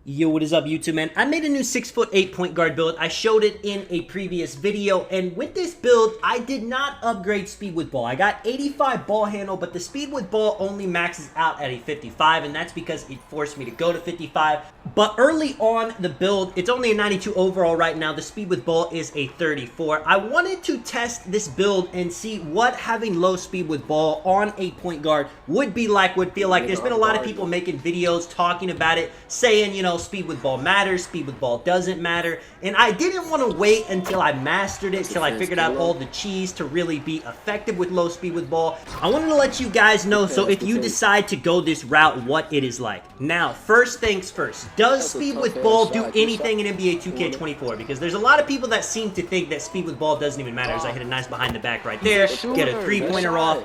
Yo, what is up, YouTube, man? I made a new 6'8" point guard build. I showed it in a previous video, and with this build, I did not upgrade speed with ball. I got 85 ball handle, but the speed with ball only maxes out at a 55, and that's because it forced me to go to 55. But early on the build, it's only a 92 overall right now. The speed with ball is a 34. I wanted to test this build and see what having low speed with ball on a point guard would be like, would feel like. There's been a lot of people making videos talking about it, saying, you know, speed with ball matters, speed with ball doesn't matter, and I didn't want to wait until I mastered it, till I figured out all the cheese to really be effective with low speed with ball. I wanted to let you guys know, so if you decide to go this route, what it is like. Now, first things first, does speed with ball do anything in NBA 2K24? Because there's a lot of people that seem to think that speed with ball doesn't even matter. As I hit a nice behind the back right there, get a three-pointer off.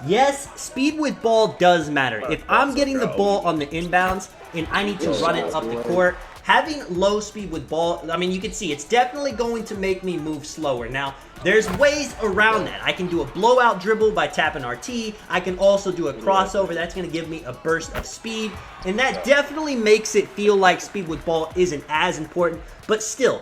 Yes, speed with ball does matter. If I'm getting the ball on the inbounds and I need to run it up the court, having low speed with ball, I mean, you can see it's definitely going to make me move slower. Now, there's ways around that. I can do a blowout dribble by tapping RT. I can also do a crossover. That's going to give me a burst of speed, and that definitely makes it feel like speed with ball isn't as important, but still,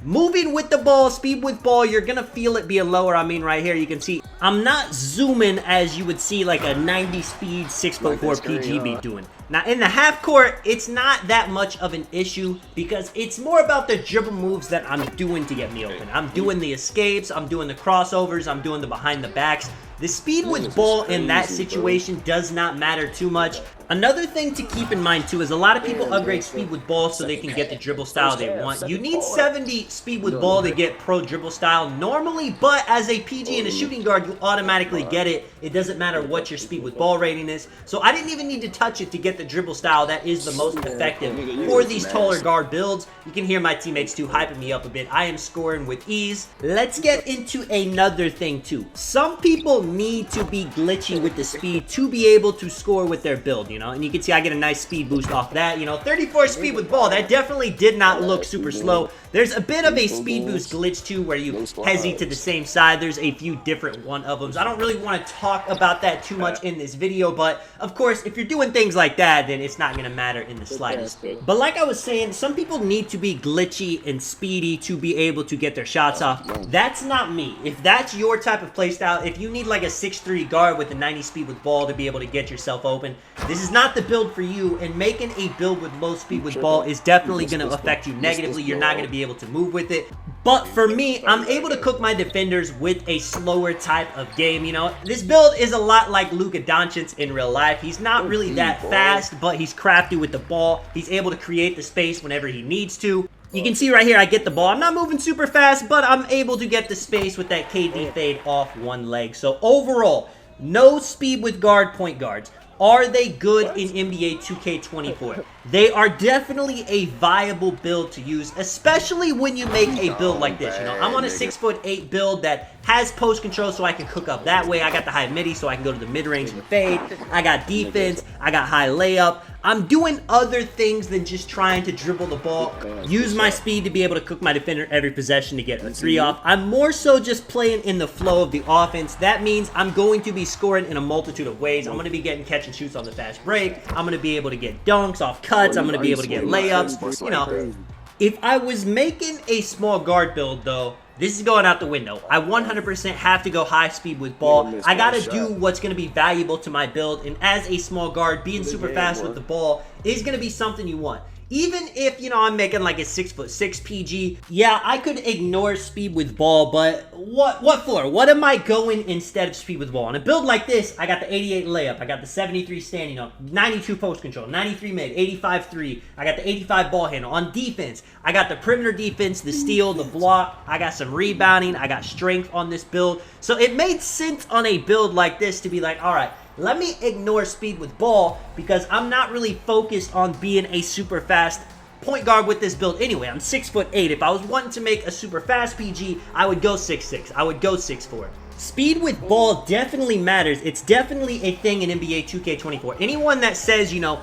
moving with the ball, speed with ball, you're going to feel it being lower. I mean, right here, you can see I'm not zooming as you would see like a 90 speed 6'4" PG be doing. Now, in the half court, it's not that much of an issue because it's more about the dribble moves that I'm doing to get me open. I'm doing the escapes, I'm doing the crossovers, I'm doing the behind the backs. The speed with ball in that situation does not matter too much. Another thing to keep in mind too is a lot of people upgrade speed with ball so they can get the dribble style they want. You need 70 speed with ball to get pro dribble style normally, but as a PG and a shooting guard, you automatically get it. It doesn't matter what your speed with ball rating is. So I didn't even need to touch it to get the dribble style that is the most effective for these taller guard builds. You can hear my teammates too hyping me up a bit. I am scoring with ease. Let's get into another thing too. Some people need to be glitchy with the speed to be able to score with their build, you know, and you can see I get a nice speed boost off that, you know, 34 speed with ball. That definitely did not look super slow. There's a bit of a speed boost glitch too where you hesitate to the same side. There's a few different one of them. So I don't really want to talk about that too much in this video, but of course, if you're doing things like that, then it's not going to matter in the slightest. But like I was saying, some people need to be glitchy and speedy to be able to get their shots off. That's not me. If that's your type of playstyle, if you need like a 6'3" guard with a 90 speed with ball to be able to get yourself open, this is not the build for you, and making a build with low speed with ball is definitely going to affect you negatively. You're not going to be able to move with it. But for me, I'm able to cook my defenders with a slower type of game. You know, this build is a lot like Luka Doncic in real life. He's not really that fast, but he's crafty with the ball. He's able to create the space whenever he needs to. You can see right here, I get the ball. I'm not moving super fast, but I'm able to get the space with that KD fade off one leg. So overall, no speed with point guards. Are they good in NBA 2K24? They are definitely a viable build to use, especially when you make a build like this. You know, I'm on a 6'8" build that has post control, so I can cook up that way. I got the high midi, so I can go to the mid-range and fade. I got defense. I got high layup. I'm doing other things than just trying to dribble the ball. Use my speed to be able to cook my defender every possession to get a three off. I'm more so just playing in the flow of the offense. That means I'm going to be scoring in a multitude of ways. I'm going to be getting catch and shoots on the fast break. I'm going to be able to get dunks off cuts. I'm going to be able to get layups. You know, if I was making a small guard build though, this is going out the window. I 100% have to go high speed with ball. I got to do what's going to be valuable to my build. And as a small guard, being super fast with the ball is going to be something you want. Even if, you know, I'm making like a 6'6" PG, yeah, I could ignore speed with ball, but what for? What am I going instead of speed with ball? On a build like this, I got the 88 layup, I got the 73 standing up, 92 post control, 93 mid, 85 3, I got the 85 ball handle. On defense, I got the perimeter defense, the steal, the block, I got some rebounding, I got strength on this build. So it made sense on a build like this to be like, all right, let me ignore speed with ball because I'm not really focused on being a super fast point guard with this build anyway. I'm 6'8". If I was wanting to make a super fast PG, I would go 6'6". I would go 6'4". Speed with ball definitely matters. It's definitely a thing in NBA 2K24. Anyone that says, you know,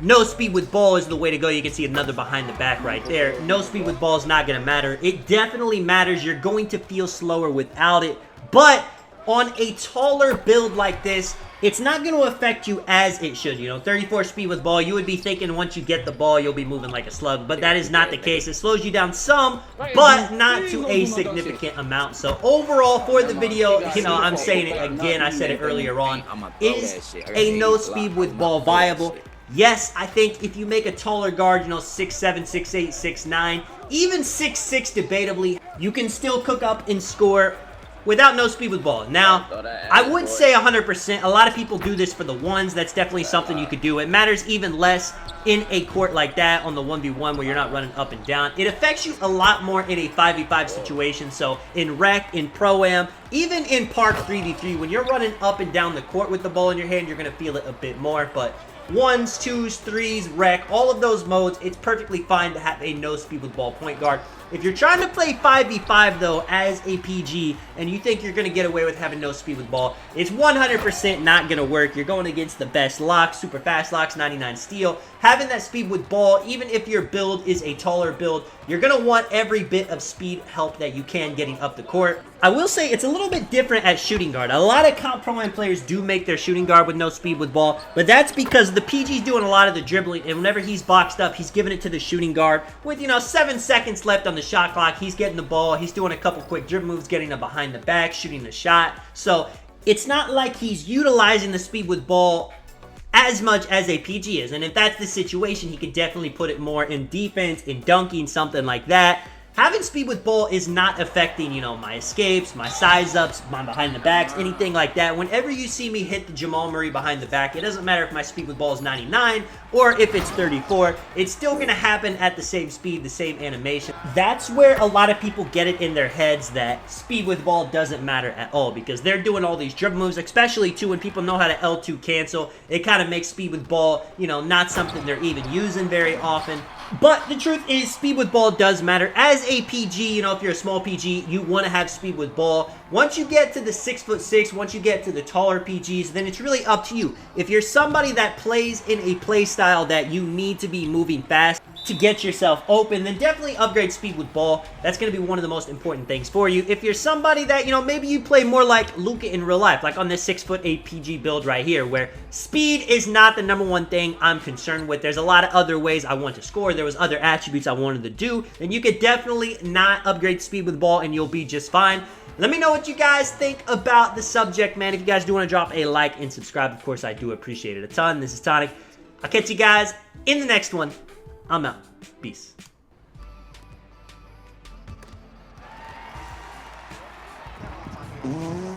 no speed with ball is the way to go, you can see another behind the back right there. No speed with ball is not going to matter. It definitely matters. You're going to feel slower without it. But on a taller build like this, it's not going to affect you as it should. You know, 34 speed with ball, you would be thinking once you get the ball, you'll be moving like a slug, but that is not the case. It slows you down some, but not to a significant amount. So overall for the video, you know, I'm saying it again, I said it earlier on, is a no speed with ball viable? Yes, I think if you make a taller guard, you know, 6'7", 6'8", 6'9", even 6'6", debatably, you can still cook up and score without no speed with ball. Now, I would say 100%. A lot of people do this for the ones. That's definitely something you could do. It matters even less in a court like that on the 1v1 where you're not running up and down. It affects you a lot more in a 5v5 situation. So in rec, in pro-am, even in park 3v3, when you're running up and down the court with the ball in your hand, you're going to feel it a bit more. But ones, twos, threes, rec, all of those modes, it's perfectly fine to have a no speed with ball point guard. If you're trying to play 5v5 though as a PG and you think you're going to get away with having no speed with ball, it's 100% not going to work. You're going against the best locks, super fast locks, 99 steal. Having that speed with ball, even if your build is a taller build, you're going to want every bit of speed help that you can getting up the court. I will say it's a little bit different at shooting guard. A lot of comp pro-am players do make their shooting guard with no speed with ball, but that's because the PG's doing a lot of the dribbling, and whenever he's boxed up, he's giving it to the shooting guard with, you know, 7 seconds left on the shot clock. He's getting the ball, he's doing a couple quick dribble moves, getting it behind the back, shooting the shot. So it's not like he's utilizing the speed with ball as much as a PG is, and if that's the situation, he could definitely put it more in defense, in dunking, something like that. Having speed with ball is not affecting, you know, my escapes, my size ups, my behind the backs, anything like that. Whenever you see me hit the Jamal Murray behind the back, it doesn't matter if my speed with ball is 99 or if it's 34. It's still going to happen at the same speed, the same animation. That's where a lot of people get it in their heads that speed with ball doesn't matter at all, because they're doing all these dribble moves, especially too when people know how to L2 cancel. It kind of makes speed with ball, you know, not something they're even using very often. But the truth is, speed with ball does matter. As a PG, you know, if you're a small PG, you want to have speed with ball. Once you get to the 6'6", once you get to the taller PGs, then it's really up to you. If you're somebody that plays in a play style that you need to be moving fast to get yourself open, then definitely upgrade speed with ball. That's going to be one of the most important things for you. If you're somebody that, you know, maybe you play more like Luka in real life, like on this 6'8" PG build right here, where speed is not the #1 thing I'm concerned with. There's a lot of other ways I want to score. There was other attributes I wanted to do, then you could definitely not upgrade speed with ball and you'll be just fine. Let me know what you guys think about the subject, man. If you guys do want to drop a like and subscribe, of course, I do appreciate it a ton. This is Tonic. I'll catch you guys in the next one. I'm out. Peace. Ooh.